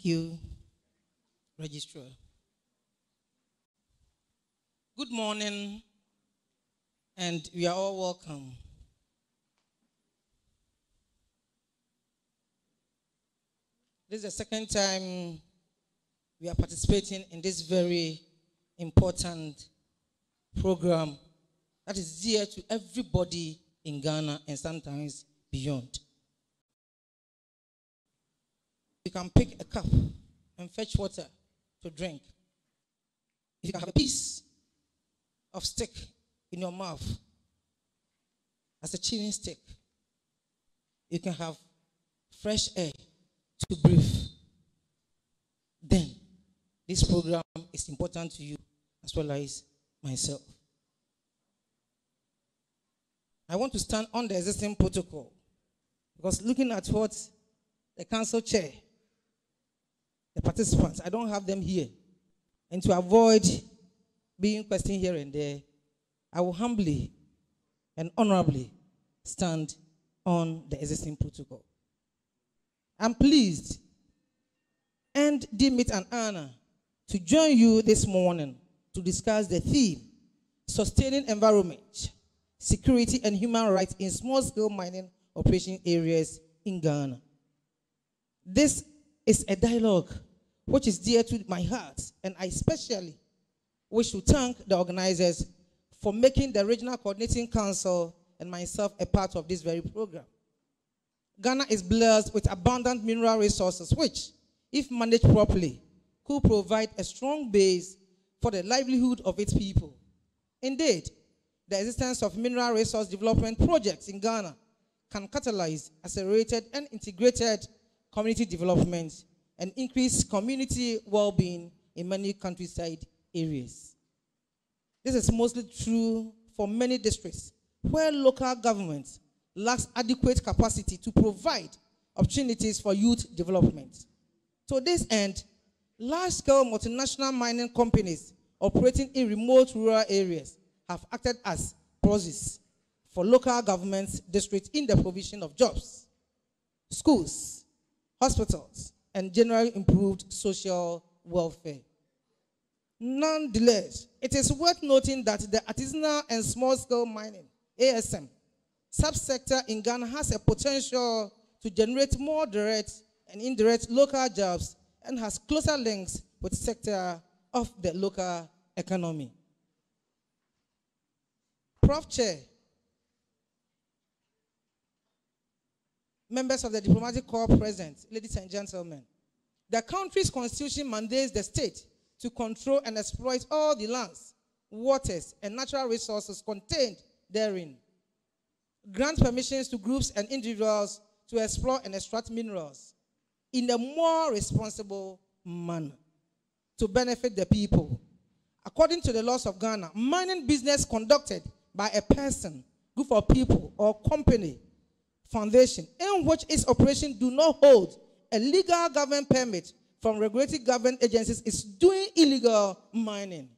Thank you, Registrar. Good morning, and we are all welcome. This is the second time we are participating in this very important program that is dear to everybody in Ghana and sometimes beyond. You can pick a cup and fetch water to drink. If you can have a piece of stick in your mouth as a chewing stick, you can have fresh air to breathe. Then this program is important to you as well as myself. I want to stand on the existing protocol because looking at what the council chair, the participants, I don't have them here. And to avoid being questioned here and there, I will humbly and honorably stand on the existing protocol. I'm pleased and deem it an honor to join you this morning to discuss the theme, Sustaining Environment, Security and Human Rights in Small-Scale Mining Operation Areas in Ghana. This is a dialogue which is dear to my heart, and I especially wish to thank the organizers for making the Regional Coordinating Council and myself a part of this very program. Ghana is blessed with abundant mineral resources which, if managed properly, could provide a strong base for the livelihood of its people. Indeed, the existence of mineral resource development projects in Ghana can catalyze accelerated and integrated community development and increase community well-being in many countryside areas. This is mostly true for many districts where local government lacks adequate capacity to provide opportunities for youth development. To this end, large-scale multinational mining companies operating in remote rural areas have acted as proxies for local government districts in the provision of jobs, schools, hospitals, and generally improved social welfare. Nonetheless, it is worth noting that the artisanal and small-scale mining, ASM, subsector in Ghana has a potential to generate more direct and indirect local jobs and has closer links with the sector of the local economy. Prof. Chair, members of the diplomatic corps present, ladies and gentlemen, the country's constitution mandates the state to control and exploit all the lands, waters, and natural resources contained therein. Grant permissions to groups and individuals to explore and extract minerals in a more responsible manner to benefit the people. According to the laws of Ghana, mining business conducted by a person, group of people, or company, foundation, in which its operation do not hold a legal government permit from regulatory government agencies is doing illegal mining.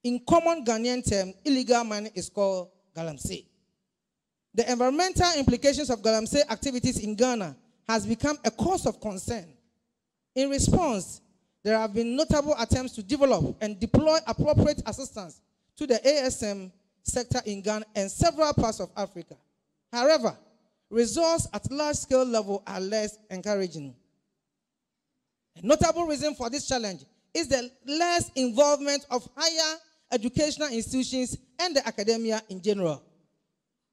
In common Ghanaian term, illegal mining is called galamsey. The environmental implications of galamsey activities in Ghana has become a cause of concern. In response, there have been notable attempts to develop and deploy appropriate assistance to the ASM sector in Ghana and several parts of Africa. However, results at large-scale level are less encouraging. A notable reason for this challenge is the less involvement of higher educational institutions and the academia in general.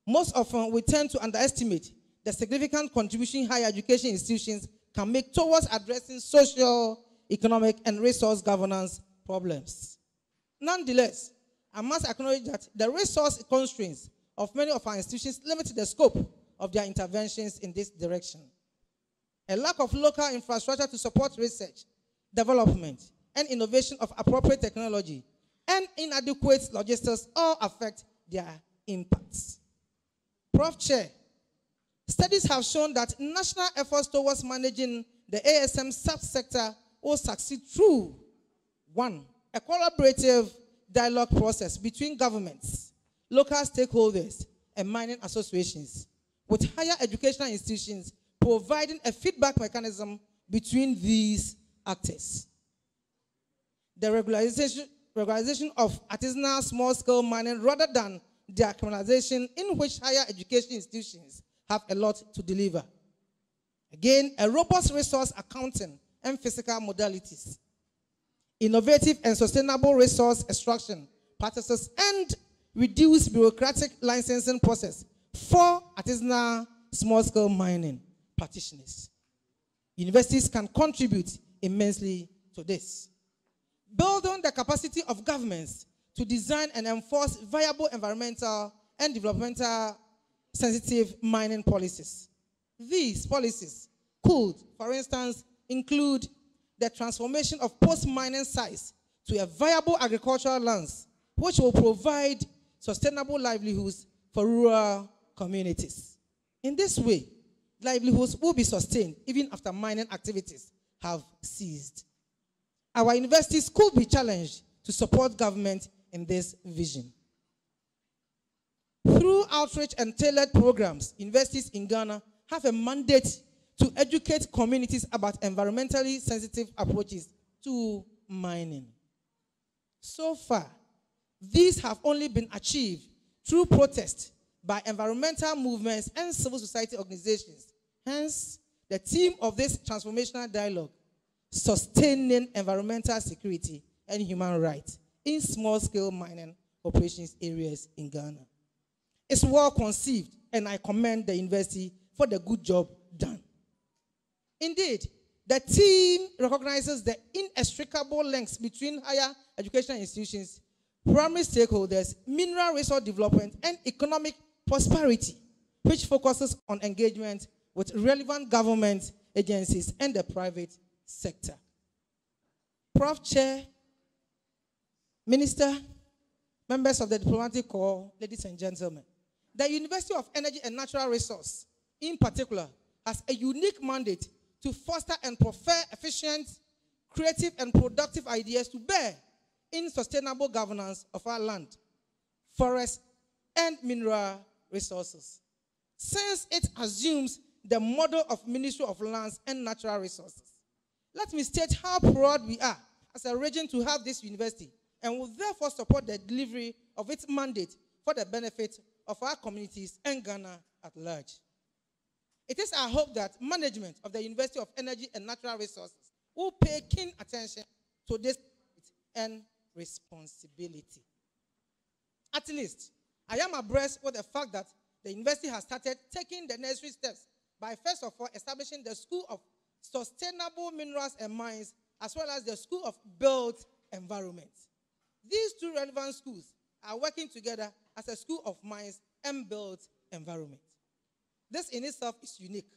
Most often, we tend to underestimate the significant contribution higher education institutions can make towards addressing social, economic, and resource governance problems. Nonetheless, I must acknowledge that the resource constraints of many of our institutions limit the scope of their interventions in this direction. A lack of local infrastructure to support research, development, and innovation of appropriate technology, and inadequate logistics all affect their impacts. Prof. Chair, studies have shown that national efforts towards managing the ASM subsector will succeed through, 1, a collaborative dialogue process between governments, local stakeholders, and mining associations, with higher educational institutions providing a feedback mechanism between these actors. The regularization of artisanal small-scale mining rather than their criminalization, in which higher education institutions have a lot to deliver. Again, a robust resource accounting and physical modalities, innovative and sustainable resource extraction practices, and reduced bureaucratic licensing process for artisanal small-scale mining practitioners. Universities can contribute immensely to this. Build on the capacity of governments to design and enforce viable environmental and developmental sensitive mining policies. These policies could, for instance, include the transformation of post-mining sites to a viable agricultural lands, which will provide sustainable livelihoods for rural communities. In this way, livelihoods will be sustained even after mining activities have ceased. Our universities could be challenged to support government in this vision. Through outreach and tailored programs, universities in Ghana have a mandate to educate communities about environmentally sensitive approaches to mining. So far, these have only been achieved through protest by environmental movements and civil society organizations. Hence, the theme of this transformational dialogue, sustaining environmental security and human rights in small-scale mining operations areas in Ghana. It's well conceived, and I commend the university for the good job done. Indeed, the team recognizes the inextricable links between higher educational institutions, primary stakeholders, mineral resource development, and economic prosperity, which focuses on engagement with relevant government agencies and the private sector. Prof. Chair, Minister, members of the diplomatic corps, ladies and gentlemen, the University of Energy and Natural Resource, in particular, has a unique mandate to foster and prefer efficient, creative, and productive ideas to bear in sustainable governance of our land, forests, and mineral resources. Since it assumes the model of Ministry of Lands and Natural Resources, let me state how proud we are as a region to have this university, and will therefore support the delivery of its mandate for the benefit of our communities and Ghana at large. It is our hope that management of the University of Energy and Natural Resources will pay keen attention to this and responsibility. At least, I am abreast with the fact that the university has started taking the necessary steps by first of all establishing the School of Sustainable Minerals and Mines, as well as the School of Built Environment. These two relevant schools are working together as a School of Mines and Built Environment. This in itself is unique.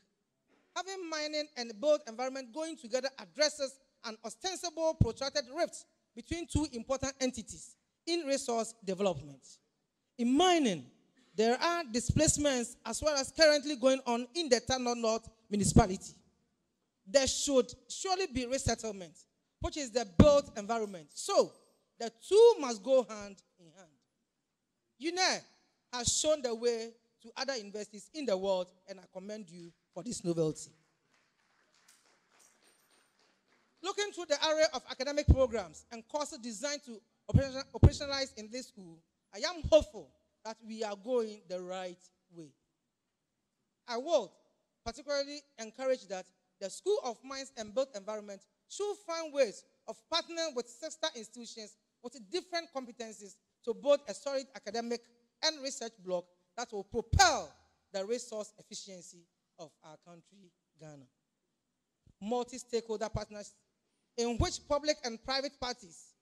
Having mining and built environment going together addresses an ostensible protracted rift between two important entities in resource development. In mining, there are displacements as well as currently going on in the Tano North municipality. There should surely be resettlement, which is the built environment. So, the two must go hand in hand. UNER has shown the way to other universities in the world, and I commend you for this novelty. Looking through the array of academic programs and courses designed to operationalize in this school, I am hopeful that we are going the right way. I would particularly encourage that the School of Mines and Built Environment should find ways of partnering with sister institutions with different competencies to build a solid academic and research block that will propel the resource efficiency of our country, Ghana. Multi-stakeholder partnerships in which public and private parties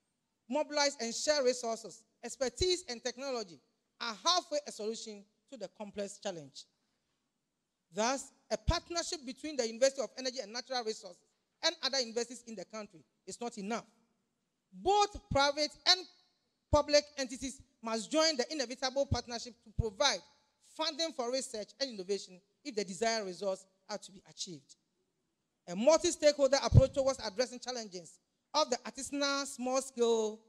mobilize and share resources, expertise, and technology are halfway a solution to the complex challenge. Thus, a partnership between the University of Energy and Natural Resources and other universities in the country is not enough. Both private and public entities must join the inevitable partnership to provide funding for research and innovation if the desired results are to be achieved. A multi-stakeholder approach towards addressing challenges of the artisanal small-scale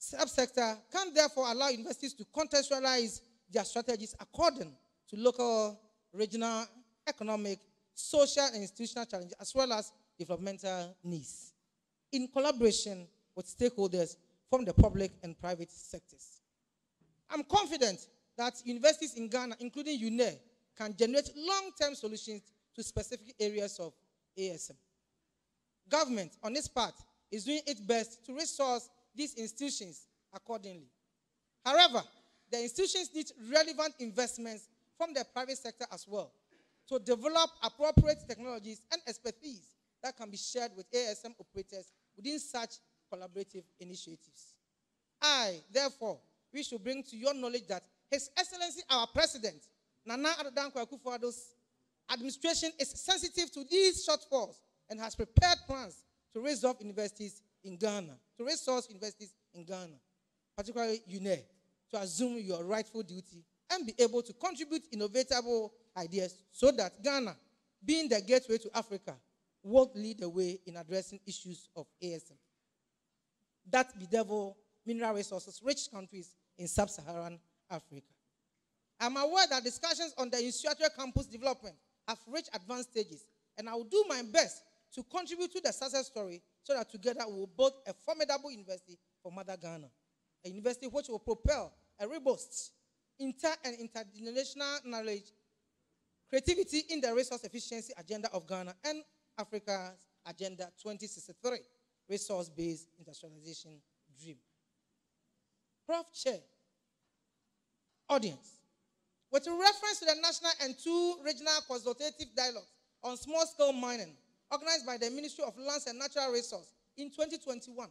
subsector can therefore allow universities to contextualize their strategies according to local, regional, economic, social, and institutional challenges, as well as developmental needs. in collaboration with stakeholders from the public and private sectors. I'm confident that universities in Ghana, including UNER, can generate long-term solutions to specific areas of ASM. Government, on its part, is doing its best to resource these institutions accordingly. However, the institutions need relevant investments from the private sector as well to develop appropriate technologies and expertise that can be shared with ASM operators within such collaborative initiatives. I, therefore, wish to bring to your knowledge that His Excellency, our President, Nana Addo Dankwa Akufo-Addo's administration is sensitive to these shortfalls and has prepared plans to resolve universities in Ghana, to resource universities in Ghana, particularly UNER, to assume your rightful duty and be able to contribute innovatable ideas so that Ghana, being the gateway to Africa, will lead the way in addressing issues of ASM. That bedevil mineral resources rich countries in sub-Saharan Africa. I'm aware that discussions on the institutional campus development have reached advanced stages, and I will do my best to contribute to the success story so that together we will build a formidable university for Mother Ghana, a university which will propel a robust inter- and intergenerational knowledge, creativity in the resource efficiency agenda of Ghana and Africa's Agenda 2063, resource-based industrialization dream. Prof. Chair, audience, with reference to the national and 2 regional consultative dialogues on small-scale mining organized by the Ministry of Lands and Natural Resources in 2021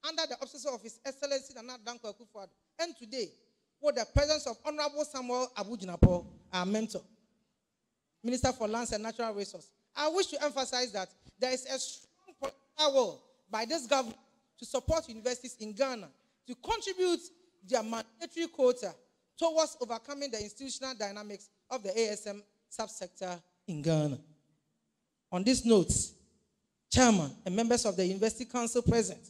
under the auspices of His Excellency Nana Addo Dankwa Akufo-Addo, and today with the presence of Honorable Samuel Abu-Jinapor, our mentor, Minister for Lands and Natural Resources, I wish to emphasize that there is a strong political will by this government to support universities in Ghana to contribute their mandatory quota towards overcoming the institutional dynamics of the ASM subsector in Ghana. On this note, Chairman and members of the University Council present,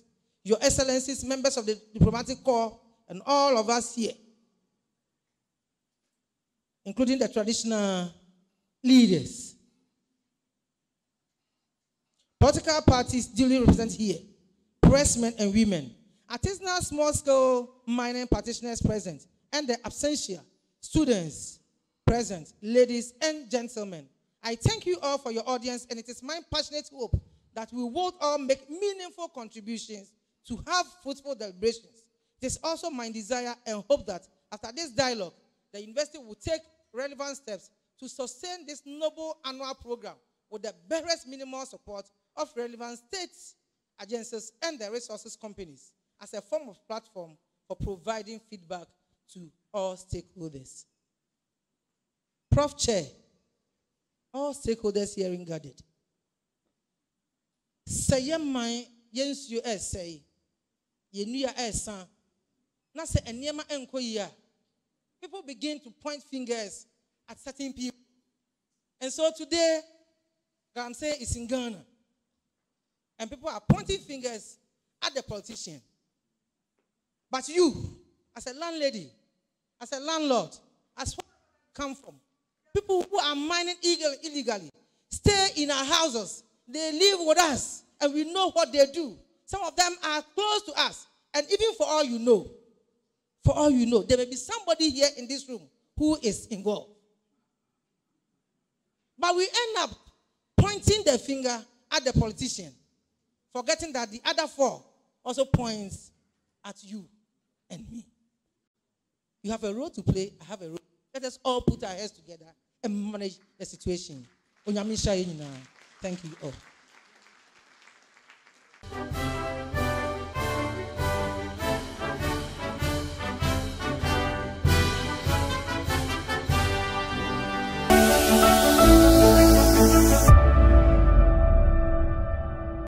Your Excellencies, members of the Diplomatic Corps, and all of us here, including the traditional leaders, political parties duly represented here, pressmen and women, artisanal small-scale mining practitioners present, and the absentia, students present, ladies and gentlemen. I thank you all for your audience, and it is my passionate hope that we will all make meaningful contributions to have fruitful deliberations. It is also my desire and hope that after this dialogue, the university will take relevant steps to sustain this noble annual program with the barest minimal support of relevant states, agencies, and the resources companies as a form of platform for providing feedback to all stakeholders. Prof. Chair, all stakeholders hearing gathered. Say my yes you say yenuya esa na se enema enkoyi a people begin to point fingers at certain people. And so today, Gamse is in Ghana. And people are pointing fingers at the politician. But you, as a landlady, as a landlord, as far as you come from, people who are mining illegally, stay in our houses. They live with us, and we know what they do. Some of them are close to us. And even for all you know, there may be somebody here in this room who is involved. But we end up pointing the finger at the politician, forgetting that the other 4 also points at you and me. You have a role to play, I have a role. Let us all put our heads together and manage the situation. Thank you all.